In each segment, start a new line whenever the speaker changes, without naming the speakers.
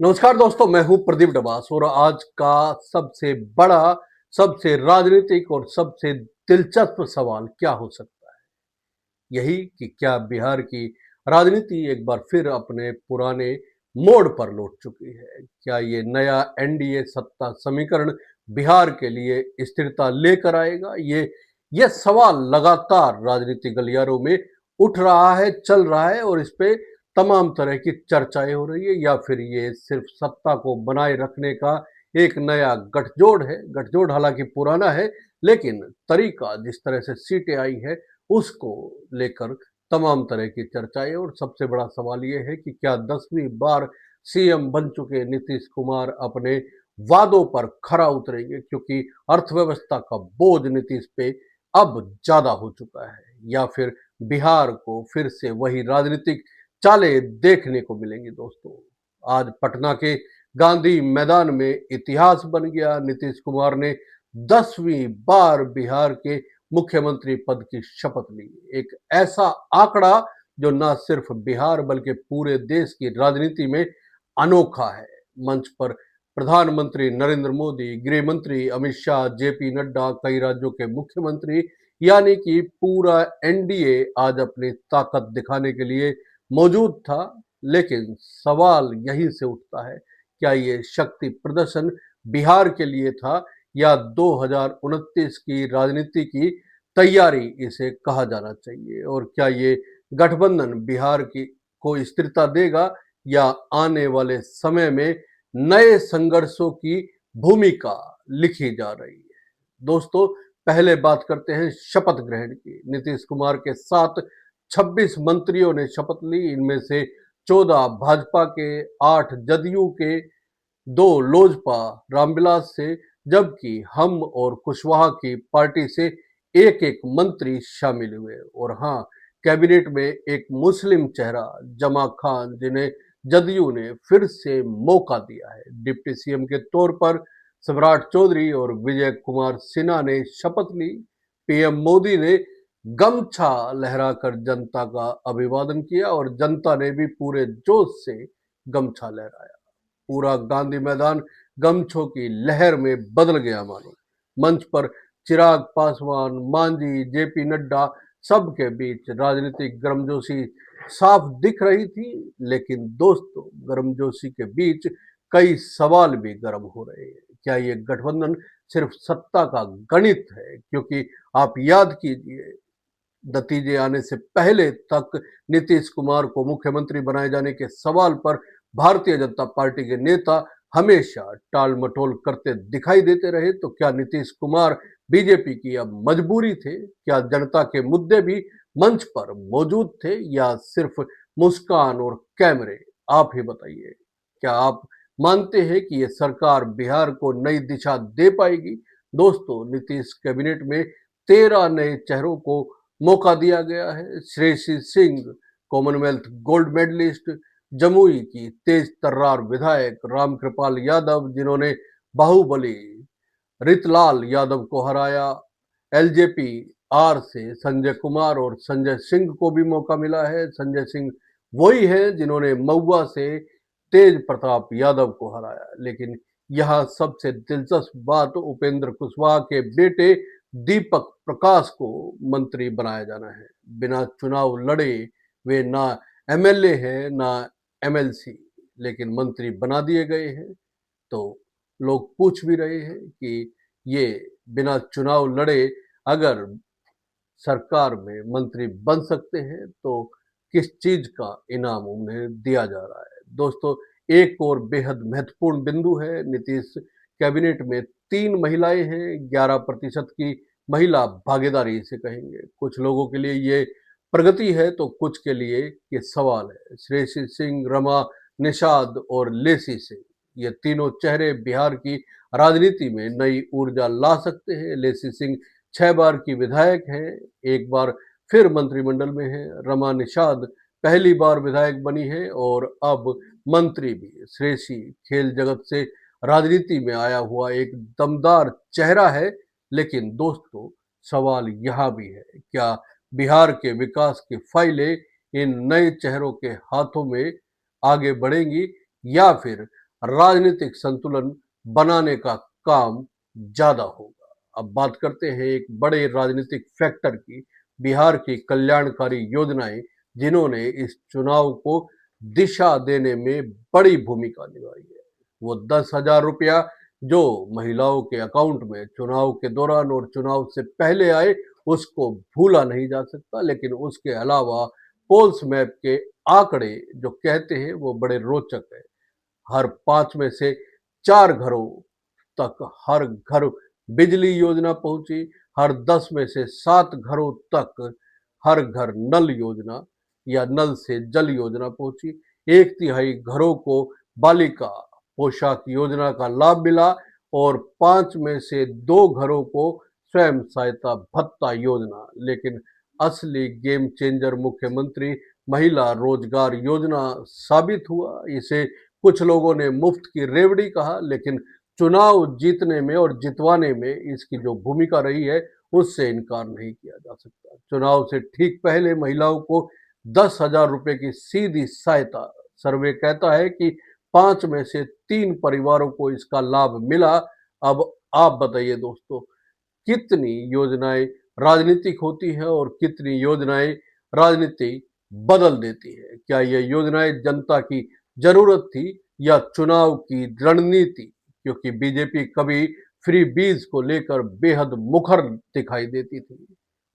नमस्कार दोस्तों, मैं हूं प्रदीप डबास और आज का सबसे बड़ा, सबसे राजनीतिक और सबसे दिलचस्प सवाल क्या हो सकता है? यही कि क्या बिहार की राजनीति एक बार फिर अपने पुराने मोड़ पर लौट चुकी है? क्या ये नया एनडीए सत्ता समीकरण बिहार के लिए स्थिरता लेकर आएगा? ये सवाल लगातार राजनीतिक गलियारों में उठ रहा है, चल रहा है और इस पे तमाम तरह की चर्चाएं हो रही है, या फिर ये सिर्फ सत्ता को बनाए रखने का एक नया गठजोड़ है। गठजोड़ हालांकि पुराना है, लेकिन तरीका जिस तरह से सीटें आई है उसको लेकर तमाम तरह की चर्चाएं। और सबसे बड़ा सवाल ये है कि क्या 10वीं बार सीएम बन चुके नीतीश कुमार अपने वादों पर खरा उतरेंगे, क्योंकि अर्थव्यवस्था का बोझ नीतीश पे अब ज्यादा हो चुका है, या फिर बिहार को फिर से वही राजनीतिक चालें देखने को मिलेंगी। दोस्तों, आज पटना के गांधी मैदान में इतिहास बन गया। नीतीश कुमार ने 10वीं बार बिहार के मुख्यमंत्री पद की शपथ ली। एक ऐसा आंकड़ा जो न सिर्फ बिहार बल्कि पूरे देश की राजनीति में अनोखा है। मंच पर प्रधानमंत्री नरेंद्र मोदी, गृह मंत्री अमित शाह, जेपी नड्डा, कई राज्यों के मुख्यमंत्री, यानी कि पूरा एनडीए आज अपनी ताकत दिखाने के लिए मौजूद था। लेकिन सवाल यहीं से उठता है, क्या ये शक्ति प्रदर्शन बिहार के लिए था या 2029 की राजनीति की तैयारी इसे कहा जाना चाहिए? और क्या ये गठबंधन बिहार की को स्थिरता देगा या आने वाले समय में नए संघर्षों की भूमिका लिखी जा रही है? दोस्तों, पहले बात करते हैं शपथ ग्रहण की। नीतीश कुमार के साथ 26 मंत्रियों ने शपथ ली। इनमें से 14 भाजपा के, 8 जदयू के, 2 लोजपा रामविलास से, जबकि हम और कुशवाहा की पार्टी से एक एक मंत्री शामिल हुए। और हाँ, कैबिनेट में एक मुस्लिम चेहरा जमा खान, जिन्हें जदयू ने फिर से मौका दिया है। डिप्टी सीएम के तौर पर सम्राट चौधरी और विजय कुमार सिन्हा ने शपथ ली। पीएम मोदी ने गमछा लहराकर जनता का अभिवादन किया और जनता ने भी पूरे जोश से गमछा लहराया। पूरा गांधी मैदान गमछों की लहर में बदल गया मानो। मंच पर चिराग पासवान, मांझी, जेपी नड्डा, सबके बीच राजनीतिक गर्मजोशी साफ दिख रही थी। लेकिन दोस्तों, गर्मजोशी के बीच कई सवाल भी गर्म हो रहे हैं। क्या ये गठबंधन सिर्फ सत्ता का गणित है? क्योंकि आप याद कीजिए, नतीजे आने से पहले तक नीतीश कुमार को मुख्यमंत्री बनाए जाने के सवाल पर भारतीय जनता पार्टी के नेता हमेशा टाल मटोल करते दिखाई देते रहे। तो क्या नीतीश कुमार बीजेपी की अब मजबूरी थे? क्या जनता के मुद्दे भी मंच पर मौजूद थे या सिर्फ मुस्कान और कैमरे? आप ही बताइए, क्या आप मानते हैं कि ये सरकार बिहार को नई दिशा दे पाएगी? दोस्तों, नीतीश कैबिनेट में 13 नए चेहरों को मौका दिया गया है। Shreyasi Singh, Commonwealth gold medallist, Jamui की तेज तर्रार विधायक रामकृपाल यादव, जिन्होंने बाहुबली रितलाल यादव को हराया। एलजेपी आर से संजय कुमार और संजय सिंह को भी मौका मिला है। संजय सिंह वही है जिन्होंने महुआ से तेज प्रताप यादव को हराया। लेकिन यह सबसे दिलचस्प बात, उपेंद्र कुशवाहा के बेटे दीपक प्रकाश को मंत्री बनाया जाना है। बिना चुनाव लड़े वे ना एमएलए हैं ना एमएलसी, लेकिन मंत्री बना दिए गए हैं। तो लोग पूछ भी रहे हैं कि ये बिना चुनाव लड़े अगर सरकार में मंत्री बन सकते हैं तो किस चीज का इनाम उन्हें दिया जा रहा है? दोस्तों, एक और बेहद महत्वपूर्ण बिंदु है। नीतीश कैबिनेट में 3 महिलाएं हैं। 11% की महिला भागीदारी इसे कहेंगे। कुछ लोगों के लिए ये प्रगति है तो कुछ के लिए ये सवाल है। श्रेयसी सिंह, रमा निषाद और लेसी सिंह, ये तीनों चेहरे बिहार की राजनीति में नई ऊर्जा ला सकते हैं। लेसी सिंह 6 बार की विधायक हैं, एक बार फिर मंत्रिमंडल में है। रमा निषाद पहली बार विधायक बनी है और अब मंत्री भी। श्रेयसी खेल जगत से राजनीति में आया हुआ एक दमदार चेहरा है। लेकिन दोस्तों, सवाल यहाँ भी है, क्या बिहार के विकास की फाइलें इन नए चेहरों के हाथों में आगे बढ़ेंगी या फिर राजनीतिक संतुलन बनाने का काम ज्यादा होगा। अब बात करते हैं एक बड़े राजनीतिक फैक्टर की, बिहार की कल्याणकारी योजनाएं जिन्होंने इस चुनाव को दिशा देने में बड़ी भूमिका निभाई है। वो 10,000 रुपया जो महिलाओं के अकाउंट में चुनाव के दौरान और चुनाव से पहले आए, उसको भूला नहीं जा सकता। लेकिन उसके अलावा पोल्स मैप के आंकड़े जो कहते हैं वो बड़े रोचक है। हर 5 में से 4 घरों तक हर घर बिजली योजना पहुंची, हर 10 में से 7 घरों तक हर घर नल योजना या नल से जल योजना पहुंची, 1/3 घरों को बालिका पोशाक योजना का लाभ मिला और 5 में से 2 घरों को स्वयं सहायता भत्ता योजना। लेकिन असली गेम चेंजर मुख्यमंत्री महिला रोजगार योजना साबित हुआ। इसे कुछ लोगों ने मुफ्त की रेवड़ी कहा, लेकिन चुनाव जीतने में और जितवाने में इसकी जो भूमिका रही है उससे इनकार नहीं किया जा सकता। चुनाव से ठीक पहले महिलाओं को 10,000 रुपए की सीधी सहायता, सर्वे कहता है कि 5 में से 3 परिवारों को इसका लाभ मिला। अब आप बताइए दोस्तों, कितनी योजनाएं राजनीतिक होती है और कितनी योजनाएं राजनीति बदल देती है? क्या ये योजनाएं जनता की जरूरत थी या चुनाव की रणनीति? क्योंकि बीजेपी कभी फ्री बीज को लेकर बेहद मुखर दिखाई देती थी।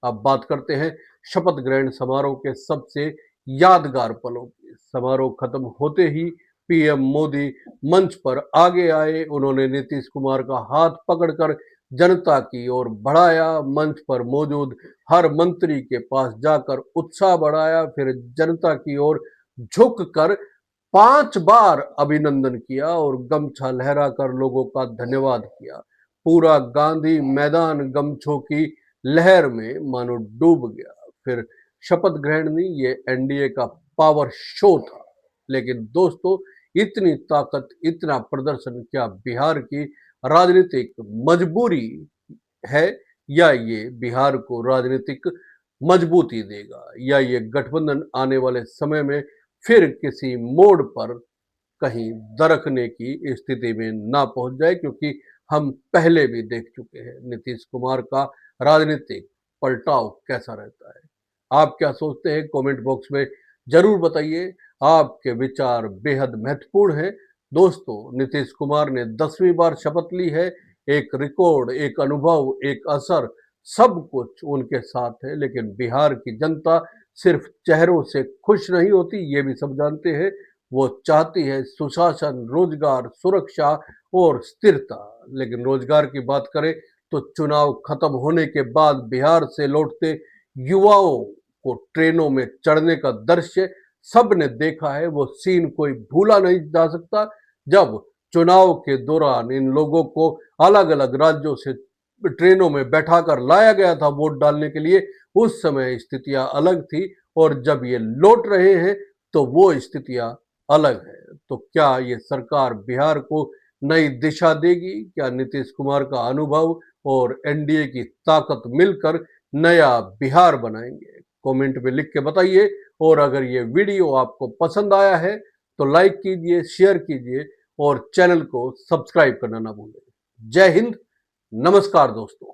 अब बात करते हैं शपथ ग्रहण समारोह के सबसे यादगार पलों की। समारोह खत्म होते ही पीएम मोदी मंच पर आगे आए। उन्होंने नीतीश कुमार का हाथ पकड़कर जनता की ओर बढ़ाया, मंच पर मौजूद हर मंत्री के पास जाकर उत्साह बढ़ाया, फिर जनता की ओर झुककर 5 बार अभिनंदन किया और गमछा लहराकर लोगों का धन्यवाद किया। पूरा गांधी मैदान गमछों की लहर में मानो डूब गया। फिर शपथ ग्रहण नहीं, ये एनडीए का पावर शो था। लेकिन दोस्तों, इतनी ताकत, इतना प्रदर्शन क्या बिहार की राजनीतिक मजबूरी है या ये बिहार को राजनीतिक मजबूती देगा, या ये गठबंधन आने वाले समय में फिर किसी मोड़ पर कहीं दरकने की स्थिति में ना पहुंच जाए? क्योंकि हम पहले भी देख चुके हैं नीतीश कुमार का राजनीतिक पलटाव कैसा रहता है। आप क्या सोचते हैं? कमेंट बॉक्स में जरूर बताइए। आपके विचार बेहद महत्वपूर्ण हैं। दोस्तों, नीतीश कुमार ने 10वीं बार शपथ ली है। एक रिकॉर्ड, एक अनुभव, एक असर, सब कुछ उनके साथ है। लेकिन बिहार की जनता सिर्फ चेहरों से खुश नहीं होती, ये भी सब जानते हैं। वो चाहती है सुशासन, रोजगार, सुरक्षा और स्थिरता। लेकिन रोजगार की बात करें तो चुनाव खत्म होने के बाद बिहार से लौटते युवाओं को ट्रेनों में चढ़ने का दृश्य सबने देखा है। वो सीन कोई भूला नहीं जा सकता। जब चुनाव के दौरान इन लोगों को अलग अलग राज्यों से ट्रेनों में बैठाकर लाया गया था वोट डालने के लिए, उस समय स्थितियां अलग थी, और जब ये लौट रहे हैं तो वो स्थितियां अलग है। तो क्या ये सरकार बिहार को नई दिशा देगी? क्या नीतीश कुमार का अनुभव और एनडीए की ताकत मिलकर नया बिहार बनाएंगे? कमेंट में लिख के बताइए। और अगर ये वीडियो आपको पसंद आया है तो लाइक कीजिए, शेयर कीजिए और चैनल को सब्सक्राइब करना ना भूलें। जय हिंद, नमस्कार दोस्तों।